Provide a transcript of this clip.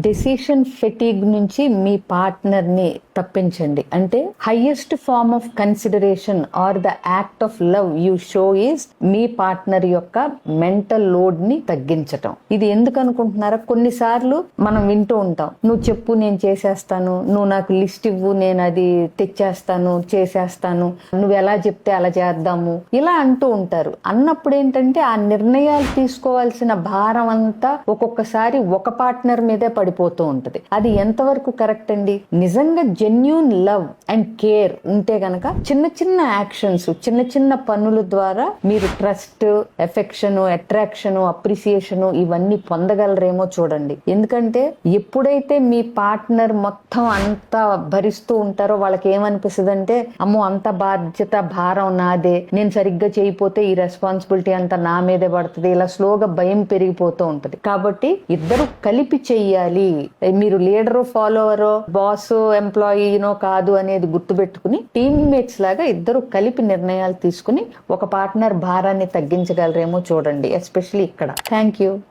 Decision fatigue నుంచి మీ partner ని తప్పించండి. అంటే highest form of consideration or the act of love you show is మీ పార్ట్నర్ యొక్క మెంటల్ లోడ్ ని తగ్గించటం. ఇది ఎందుకు అనుకుంటున్నారా? కొన్నిసార్లు మనం వింటూ ఉంటాం, నువ్వు చెప్పు నేను చేసేస్తాను, నువ్వు నాకు లిస్ట్ ఇవ్వు నేను అది తెచ్చేస్తాను చేసేస్తాను, నువ్వు ఎలా చెప్తే అలా చేద్దాము, ఇలా అంటూ ఉంటారు. అన్నప్పుడు ఏంటంటే ఆ నిర్ణయాలు తీసుకోవాల్సిన భారం అంతా ఒక్కొక్కసారి ఒక పార్ట్నర్ మీదే పడిపోతూ ఉంటది. అది ఎంతవరకు కరెక్ట్ అండి? నిజంగా జెన్యూన్ లవ్ అండ్ కేర్ ఉంటే గనక చిన్న చిన్న యాక్షన్స్, చిన్న చిన్న పనుల ద్వారా మీరు ట్రస్ట్, ఎఫెక్షన్, అట్రాక్షన్, అప్రిసియేషన్ ఇవన్నీ పొందగలరేమో చూడండి. ఎందుకంటే ఎప్పుడైతే మీ పార్ట్నర్ మొత్తం అంతా భరిస్తూ ఉంటారో వాళ్ళకి ఏమనిపిస్తుంది అంటే, అమ్మో అంత బాధ్యత భారం నాదే, నేను సరిగ్గా చేయకపోతే ఈ రెస్పాన్సిబిలిటీ అంతా నా మీదే పడుతుంది, ఇలా స్లోగా భయం పెరిగిపోతూ ఉంటది. కాబట్టి ఇద్దరు కలిపి చెయ్యాలి. మీరు లీడరు ఫాలోవరో బాస్ ఎంప్లాయీనో కాదు అనేది గుర్తుపెట్టుకుని టీమ్మేట్స్ లాగా ఇద్దరు కలిపి నిర్ణయాలు తీసుకుని ఒక పార్ట్నర్ భారాన్ని తగ్గించగలరేమో చూడండి, ఎస్పెషల్లీ ఇక్కడ. Thank you.